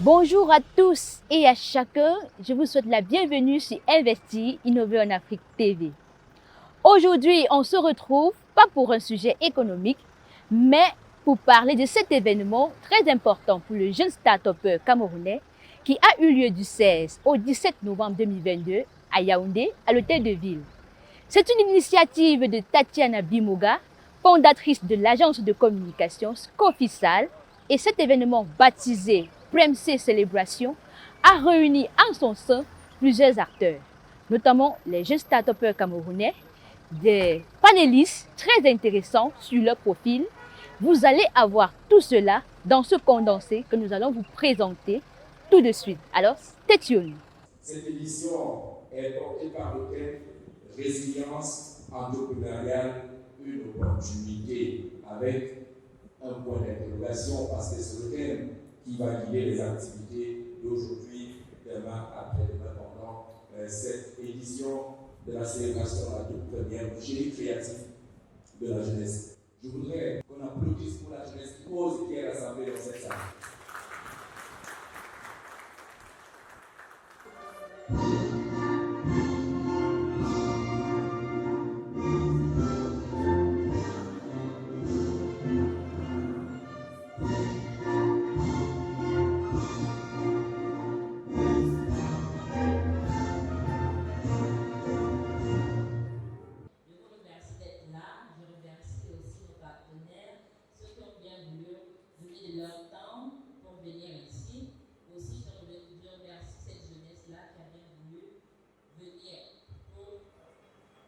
Bonjour à tous et à chacun, je vous souhaite la bienvenue sur Investir, Innover en Afrique TV. Aujourd'hui, on se retrouve pas pour un sujet économique, mais pour parler de cet événement très important pour le jeune start-upper camerounais qui a eu lieu du 16 au 17 novembre 2022 à Yaoundé, à l'Hôtel de Ville. C'est une initiative de Tatiana Bimoga, fondatrice de l'agence de communication Scofisal, et cet événement baptisé Premc Célébration a réuni en son sein plusieurs acteurs, notamment les jeunes start-upers camerounais, des panélistes très intéressants sur leur profil. Vous allez avoir tout cela dans ce condensé que nous allons vous présenter tout de suite. Alors, stay tuned. Cette édition est portée par le thème Résilience entrepreneuriale, une opportunité, avec un point d'interrogation parce que c'est le thème qui va guider les activités d'aujourd'hui, demain, après-demain, pendant cette édition de la célébration de la toute première du génie créatif de la jeunesse. Je voudrais qu'on applaudisse pour la jeunesse qui ose et qui est rassemblée dans cette salle.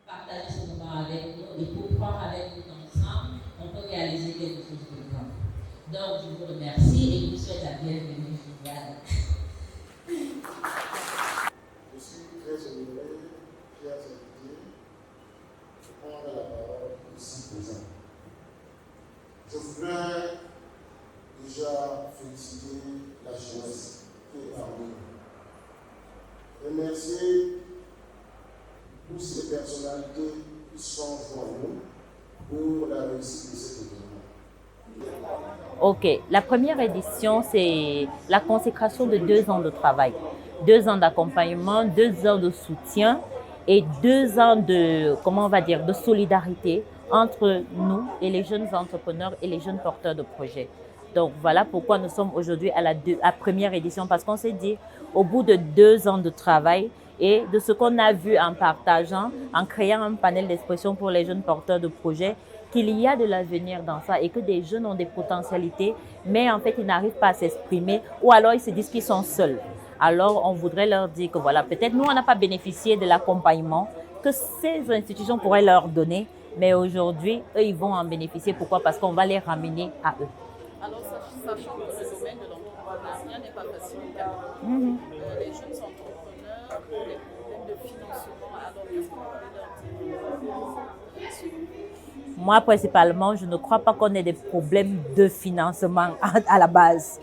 Partager ce moment avec nous et pour prendre avec nous ensemble, on peut réaliser quelque chose de grand. Donc, je vous remercie et je vous souhaite la bienvenue. Voilà. Je suis très honoré, chers invités, de prendre la parole ici présent. Je voudrais déjà féliciter la jeunesse qui est parmi nous. Remercier toutes ces personnalités qui sont devant nous pour la réussite de cet événement. Ok, la première édition, c'est la consécration de 2 ans de travail, 2 ans d'accompagnement, 2 ans de soutien et 2 ans de, comment on va dire, de solidarité entre nous et les jeunes entrepreneurs et les jeunes porteurs de projets. Donc voilà pourquoi nous sommes aujourd'hui à la première édition, parce qu'on s'est dit, au bout de 2 ans de travail et de ce qu'on a vu en partageant, en créant un panel d'expression pour les jeunes porteurs de projets, qu'il y a de l'avenir dans ça et que des jeunes ont des potentialités, mais en fait, ils n'arrivent pas à s'exprimer ou alors ils se disent qu'ils sont seuls. Alors, on voudrait leur dire que voilà, peut-être nous, on n'a pas bénéficié de l'accompagnement que ces institutions pourraient leur donner, mais aujourd'hui, eux, ils vont en bénéficier. Pourquoi? Parce qu'on va les ramener à eux. Alors, sachant que le domaine de l'entrepreneuriat n'est pas facile, les jeunes entrepreneurs ont des problèmes de financement. Alors, qu'est-ce qu'on peut leur dire? Moi, principalement, je ne crois pas qu'on ait des problèmes de financement à la base.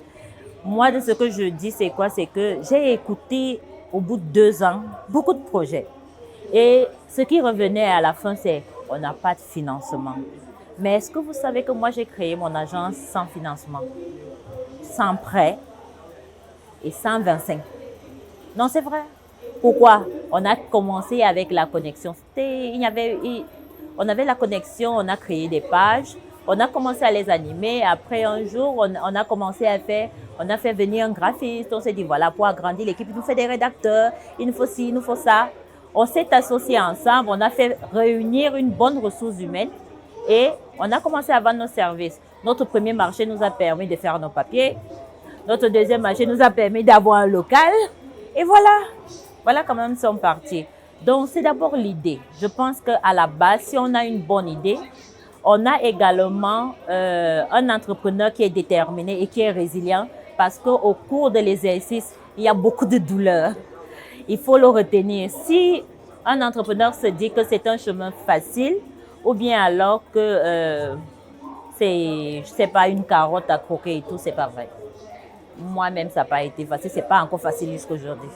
Moi, de ce que je dis, c'est quoi? C'est que j'ai écouté, au bout de 2 ans, beaucoup de projets. Et ce qui revenait à la fin, c'est on n'a pas de financement. Mais est-ce que vous savez que moi, j'ai créé mon agence sans financement, sans prêt et sans 25? Non, c'est vrai. Pourquoi? On a commencé avec la connexion. On avait la connexion, on a créé des pages, on a commencé à les animer. Après, un jour, on a commencé on a fait venir un graphiste. On s'est dit, voilà, pour agrandir l'équipe, il nous faut des rédacteurs, il nous faut ci, il nous faut ça. On s'est associés ensemble, on a fait réunir une bonne ressource humaine et on a commencé à vendre nos services. Notre premier marché nous a permis de faire nos papiers. Notre deuxième marché nous a permis d'avoir un local. Et voilà comment nous sommes partis. Donc, c'est d'abord l'idée. Je pense qu'à la base, si on a une bonne idée, on a également un entrepreneur qui est déterminé et qui est résilient parce qu'au cours de l'exercice, il y a beaucoup de douleurs. Il faut le retenir. Si un entrepreneur se dit que c'est un chemin facile ou bien alors que c'est, je sais pas, une carotte à croquer et tout, c'est pas vrai. Moi-même, ça n'a pas été facile. C'est pas encore facile jusqu'à aujourd'hui.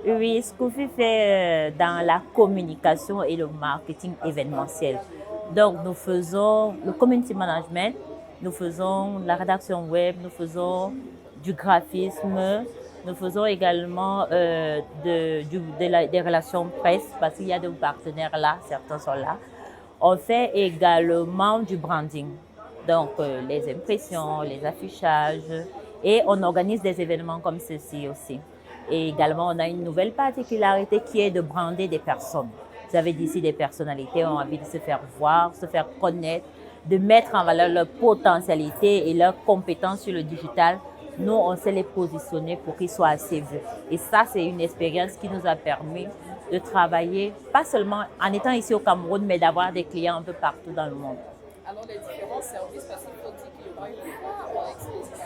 Oui, Scoffi fait dans la communication et le marketing événementiel. Donc, nous faisons le community management, nous faisons la rédaction web, nous faisons du graphisme. Nous faisons également des relations presse parce qu'il y a des partenaires là, certains sont là. On fait également du branding, donc les impressions, les affichages et on organise des événements comme ceci aussi. Et également, on a une nouvelle particularité qui est de brander des personnes. Vous avez d'ici des personnalités ont envie de se faire voir, se faire connaître, de mettre en valeur leur potentialité et leurs compétences sur le digital. Nous, on sait les positionner pour qu'ils soient assez vus. Et ça, c'est une expérience qui nous a permis de travailler, pas seulement en étant ici au Cameroun, mais d'avoir des clients un peu partout dans le monde. Alors, les différents services, parce qu'il faut dire qu'il y aura une foire exposition.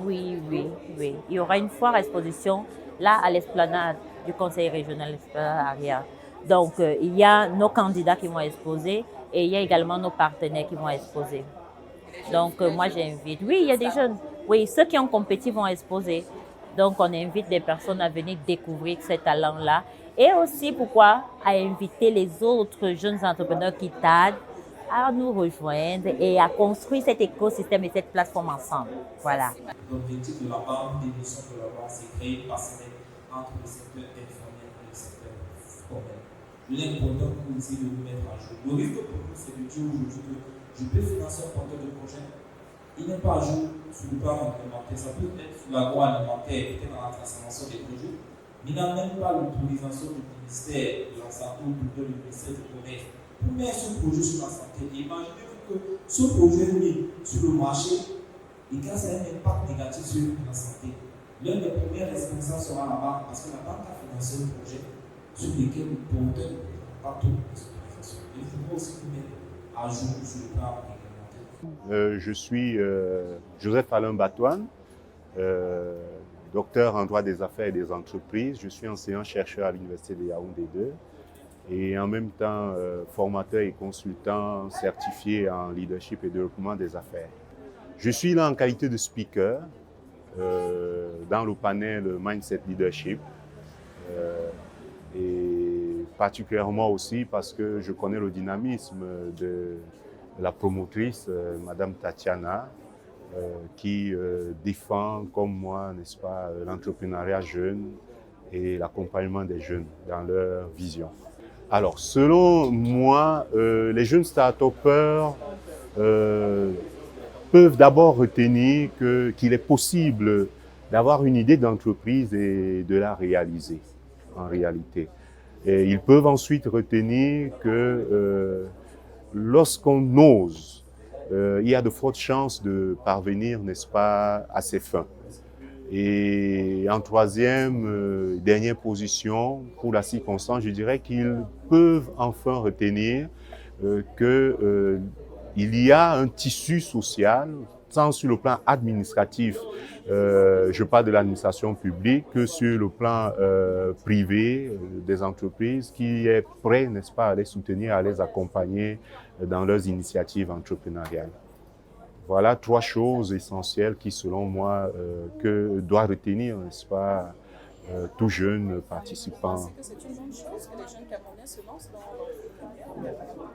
Oui. Il y aura une foire exposition là à l'esplanade du Conseil régional Aria. Donc, il y a nos candidats qui vont exposer et il y a également nos partenaires qui vont exposer. Donc, moi, j'invite. Oui, il y a des jeunes. Oui, ceux qui ont compétit vont exposer. Donc, on invite des personnes à venir découvrir ces talents-là. Et aussi, pourquoi, à inviter les autres jeunes entrepreneurs qui tardent à nous rejoindre et à construire cet écosystème et cette plateforme ensemble. Voilà. L'objectif de la banque, des missions de la banque, c'est créer une passerelle entre le secteur informel et le secteur formel. L'important pour vous, c'est de vous mettre à jour. Le risque pour nous, c'est de dire aujourd'hui que je peux financer un porteur de projet. Il n'est pas à jour sur le plan alimentaire. Ça peut être sur l'agroalimentaire, peut-être dans la transformation des produits. Mais il n'a même pas l'autorisation du ministère de la Santé ou du ministère du Commerce pour mettre ce projet sur la santé. Imaginez-vous que ce projet est mis sur le marché et qu'il y a un impact négatif sur la santé. L'un des premiers responsables sera la banque parce que la banque a financé un projet sur lequel le porteur n'a pas toute l'autorisation. Il faut aussi nous mettre à jour sur le plan réglementaire. Je suis Joseph Alain Batouane, docteur en droit des affaires et des entreprises. Je suis enseignant-chercheur à l'Université de Yaoundé 2 et en même temps formateur et consultant certifié en leadership et développement des affaires. Je suis là en qualité de speaker dans le panel Mindset Leadership et particulièrement aussi parce que je connais le dynamisme de la promotrice, Madame Tatiana, qui défend, comme moi, n'est-ce pas, l'entrepreneuriat jeune et l'accompagnement des jeunes dans leur vision. Alors, selon moi, les jeunes start-upers peuvent d'abord retenir qu'il est possible d'avoir une idée d'entreprise et de la réaliser, en réalité. Et ils peuvent ensuite retenir que lorsqu'on ose, il y a de fortes chances de parvenir, n'est-ce pas, à ses fins. Et en troisième, dernière position, pour la circonstance, je dirais qu'ils peuvent enfin retenir qu'il y a un tissu social, tant sur le plan administratif, je parle de l'administration publique, que sur le plan privé des entreprises, qui est prêt, n'est-ce pas, à les soutenir, à les accompagner dans leurs initiatives entrepreneuriales. Voilà trois choses essentielles qui, selon moi, que doit retenir, n'est-ce pas, tout jeune participant. Est-ce que c'est une bonne chose que les jeunes Camerounais se lancent dans l'entrepreneuriat?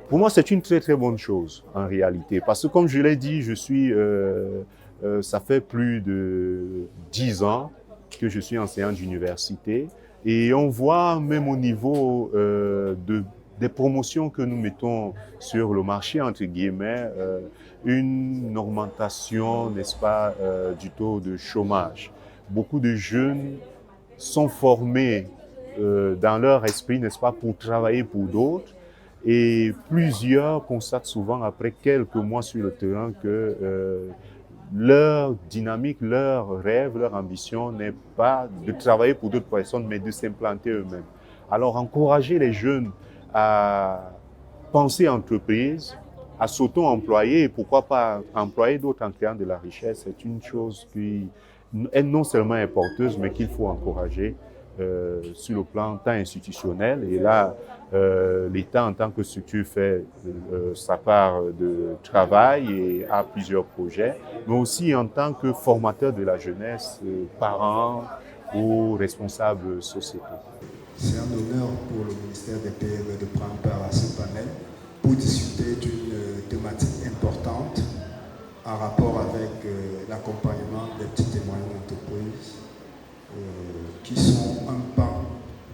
Pour moi, c'est une très très bonne chose en réalité, parce que comme je l'ai dit, ça fait plus de 10 ans que je suis enseignant d'université et on voit même au niveau des promotions que nous mettons sur le marché, entre guillemets, une augmentation, n'est-ce pas, du taux de chômage. Beaucoup de jeunes sont formés dans leur esprit, n'est-ce pas, pour travailler pour d'autres. Et plusieurs constatent souvent, après quelques mois sur le terrain, que leur dynamique, leur rêve, leur ambition n'est pas de travailler pour d'autres personnes, mais de s'implanter eux-mêmes. Alors, encourager les jeunes à penser entreprise, à s'auto-employer et pourquoi pas employer d'autres en créant de la richesse, c'est une chose qui est non seulement porteuse, mais qu'il faut encourager sur le plan tant institutionnel. Et là, l'État en tant que structure fait sa part de travail et a plusieurs projets, mais aussi en tant que formateur de la jeunesse, parents ou responsables sociétaux. C'est un honneur pour le ministère des PME de prendre part à ce panel pour discuter d'une thématique importante en rapport avec l'accompagnement des petites et moyennes entreprises.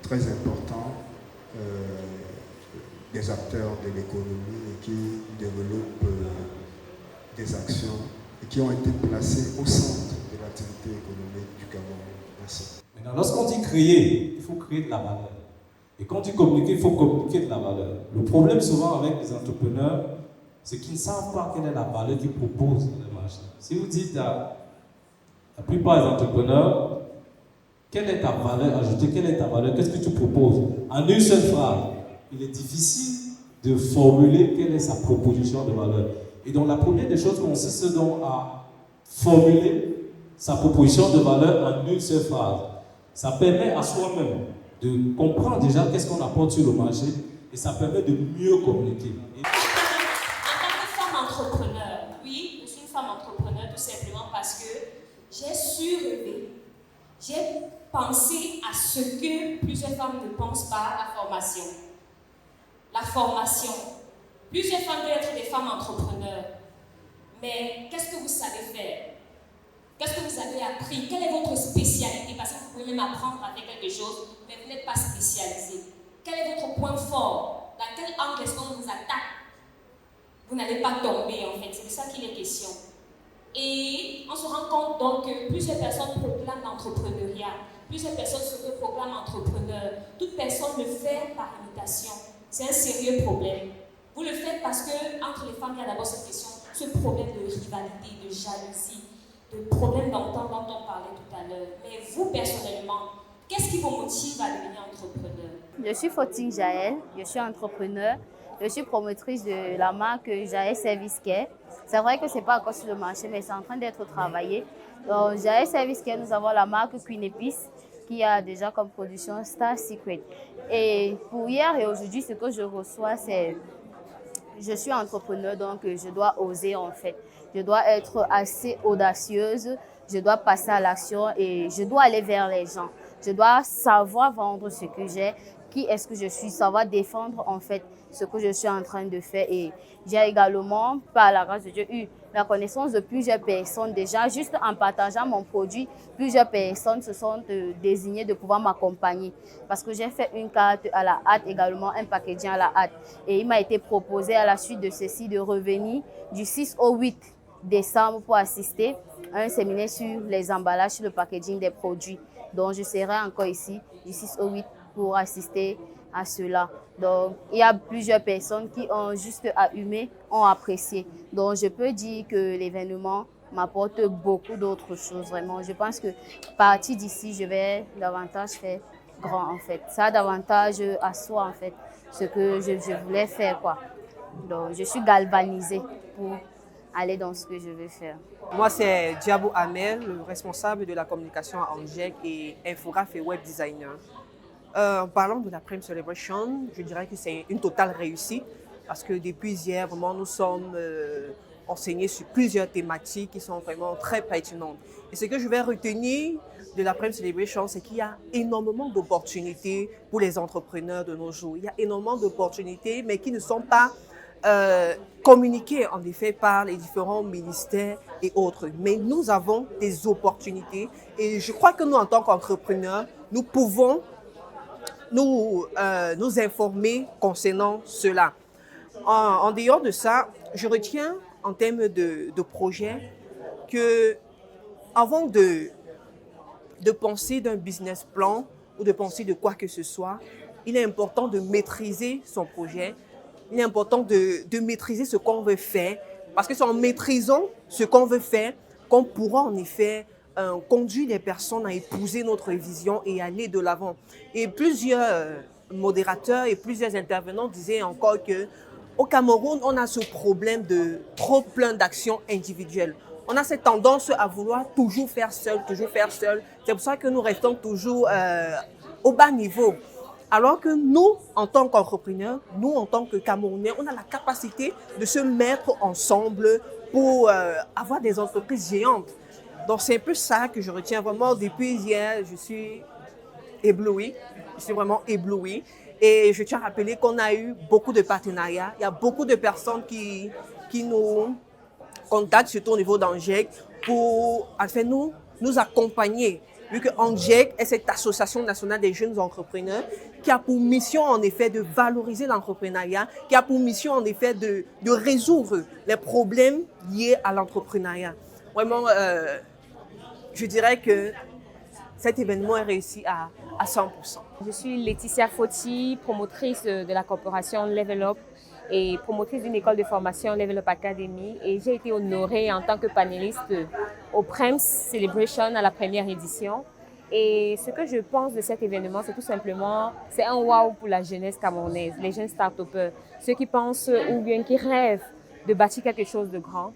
très importants, des acteurs de l'économie et qui développent des actions et qui ont été placés au centre de l'activité économique du Cameroun. Merci. Maintenant, lorsqu'on dit créer, il faut créer de la valeur. Et quand on dit communiquer, il faut communiquer de la valeur. Le problème souvent avec les entrepreneurs, c'est qu'ils ne savent pas quelle est la valeur qu'ils proposent dans le marché. Si vous dites à la plupart des entrepreneurs, quelle est ta valeur ajoutée, quelle est ta valeur, qu'est-ce que tu proposes? En une seule phrase, il est difficile de formuler quelle est sa proposition de valeur. Et donc la première des choses consiste donc à formuler sa proposition de valeur en une seule phrase. Ça permet à soi-même de comprendre déjà qu'est-ce qu'on apporte sur le marché et ça permet de mieux communiquer. En tant que femme entrepreneur, oui, je suis une femme entrepreneur tout simplement parce que j'ai su rêver. J'ai pensé à ce que plusieurs femmes ne pensent pas, la formation. La formation. Plusieurs femmes veulent être des femmes entrepreneurs. Mais qu'est-ce que vous savez faire? Qu'est-ce que vous avez appris? Quelle est votre spécialité? Parce que vous pouvez même apprendre avec quelque chose, mais vous n'êtes pas spécialisé. Quel est votre point fort? Dans quel angle est-ce qu'on vous attaque? Vous n'allez pas tomber en fait, c'est de ça qu'il est question. Et on se rend compte donc que plusieurs personnes proclament l'entrepreneuriat, plusieurs personnes se proclament entrepreneurs. Toute personne le fait par imitation. C'est un sérieux problème. Vous le faites parce que entre les femmes, il y a d'abord cette question, ce problème de rivalité, de jalousie, de problème d'entente dont on parlait tout à l'heure. Mais vous, personnellement, qu'est-ce qui vous motive à devenir entrepreneur? Je suis Fautine Jaël, je suis entrepreneur, je suis promotrice de la marque Jaël Service Care. C'est vrai que ce n'est pas encore sur le marché, mais c'est en train d'être travaillé. Dans Jaël Service Care, nous avons la marque Queen Épice qui a déjà comme production Star Secret. Et pour hier et aujourd'hui, ce que je reçois, c'est je suis entrepreneur, donc je dois oser en fait. Je dois être assez audacieuse, je dois passer à l'action et je dois aller vers les gens. Je dois savoir vendre ce que j'ai, qui est-ce que je suis, savoir défendre en fait ce que je suis en train de faire. Et j'ai également, par la grâce de Dieu, eu la connaissance de plusieurs personnes. Déjà, juste en partageant mon produit, plusieurs personnes se sont désignées de pouvoir m'accompagner. Parce que j'ai fait une carte à la hâte, également un packaging à la hâte. Et il m'a été proposé à la suite de ceci de revenir du 6 au 8 décembre pour assister à un séminaire sur les emballages, sur le packaging des produits. Donc, je serai encore ici du 6 au 8 pour assister à cela. Donc, il y a plusieurs personnes qui ont juste allumé, ont apprécié. Donc, je peux dire que l'événement m'apporte beaucoup d'autres choses, vraiment. Je pense que partir d'ici, je vais davantage faire grand, en fait. Ça a davantage à soi, en fait, ce que je voulais faire, quoi. Donc, je suis galvanisée pour aller dans ce que je veux faire. Moi, c'est Diabo Amel, le responsable de la communication à Angec et infographe et web designer. En parlant de la Prime Celebration, je dirais que c'est une totale réussite parce que depuis hier, vraiment, nous sommes enseignés sur plusieurs thématiques qui sont vraiment très pertinentes. Et ce que je vais retenir de la Prime Celebration, c'est qu'il y a énormément d'opportunités pour les entrepreneurs de nos jours. Il y a énormément d'opportunités, mais qui ne sont pas communiquées en effet par les différents ministères et autres. Mais nous avons des opportunités et je crois que nous, en tant qu'entrepreneurs, nous pouvons nous informer concernant cela. En dehors de ça, je retiens en termes de projet que avant de penser d'un business plan ou de penser de quoi que ce soit, il est important de maîtriser son projet. Il est important de maîtriser ce qu'on veut faire parce que c'est en maîtrisant ce qu'on veut faire qu'on pourra en effet conduire les personnes à épouser notre vision et aller de l'avant. Et plusieurs modérateurs et plusieurs intervenants disaient encore qu'au Cameroun, on a ce problème de trop plein d'actions individuelles. On a cette tendance à vouloir toujours faire seul, toujours faire seul. C'est pour ça que nous restons toujours au bas niveau. Alors que nous, en tant qu'entrepreneurs, nous, en tant que Camerounais, on a la capacité de se mettre ensemble pour avoir des entreprises géantes. Donc, c'est un peu ça que je retiens vraiment. Depuis hier, je suis éblouie. Je suis vraiment éblouie. Et je tiens à rappeler qu'on a eu beaucoup de partenariats. Il y a beaucoup de personnes qui nous contactent, surtout au niveau d'Angec, pour nous accompagner vu que ANGEC est cette association nationale des jeunes entrepreneurs qui a pour mission en effet de valoriser l'entrepreneuriat, qui a pour mission en effet de résoudre les problèmes liés à l'entrepreneuriat. Vraiment, je dirais que cet événement est réussi à 100%. Je suis Laetitia Foti, promotrice de la corporation Level Up et promotrice d'une école de formation Level Up Academy. Et j'ai été honorée en tant que panéliste au PREMS Celebration à la première édition. Et ce que je pense de cet événement, c'est tout simplement, c'est un wow pour la jeunesse camerounaise, les jeunes start-upers, ceux qui pensent ou bien qui rêvent de bâtir quelque chose de grand.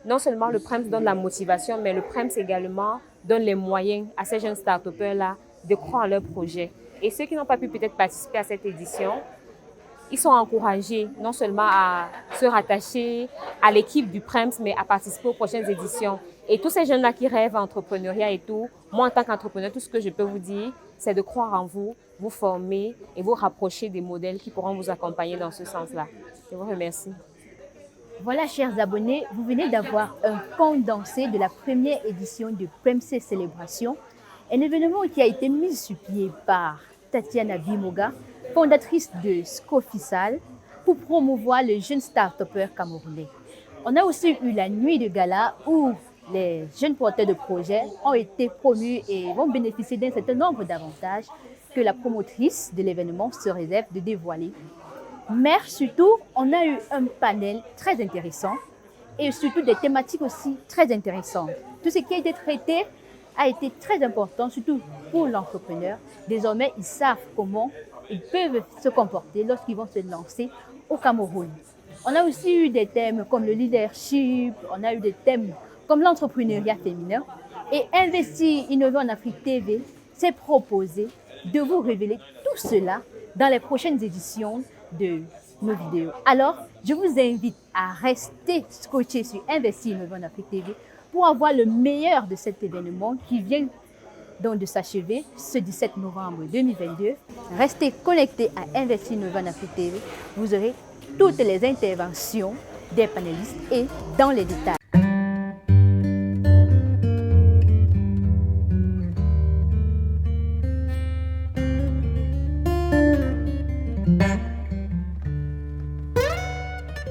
Non seulement le PREMS donne la motivation, mais le PREMS également donne les moyens à ces jeunes start-upers-là de croire en leur projet. Et ceux qui n'ont pas pu peut-être participer à cette édition, ils sont encouragés non seulement à se rattacher à l'équipe du PREMS, mais à participer aux prochaines éditions. Et tous ces jeunes-là qui rêvent à l'entrepreneuriat et tout, moi en tant qu'entrepreneur, tout ce que je peux vous dire, c'est de croire en vous, vous former et vous rapprocher des modèles qui pourront vous accompagner dans ce sens-là. Je vous remercie. Voilà, chers abonnés, vous venez d'avoir un condensé de la première édition de PREMS Célébration, un événement qui a été mis sur pied par Tatiana Bimoga, fondatrice de Scofisal, pour promouvoir les jeunes start-upers camerounais. On a aussi eu la nuit de gala où les jeunes porteurs de projets ont été promus et vont bénéficier d'un certain nombre d'avantages que la promotrice de l'événement se réserve de dévoiler. Mais surtout, on a eu un panel très intéressant et surtout des thématiques aussi très intéressantes. Tout ce qui a été traité a été très important, surtout pour l'entrepreneur. Désormais, ils savent comment ils peuvent se comporter lorsqu'ils vont se lancer au Cameroun. On a aussi eu des thèmes comme le leadership, on a eu des thèmes comme l'entrepreneuriat féminin. Et Investir, Innover en Afrique TV s'est proposé de vous révéler tout cela dans les prochaines éditions de nos vidéos. Alors, je vous invite à rester scotché sur Investir Innover en Afrique TV pour avoir le meilleur de cet événement qui vient donc de s'achever ce 17 novembre 2022. Restez connectés à Investir Innover en Afrique TV. Vous aurez toutes les interventions des panélistes et dans les détails.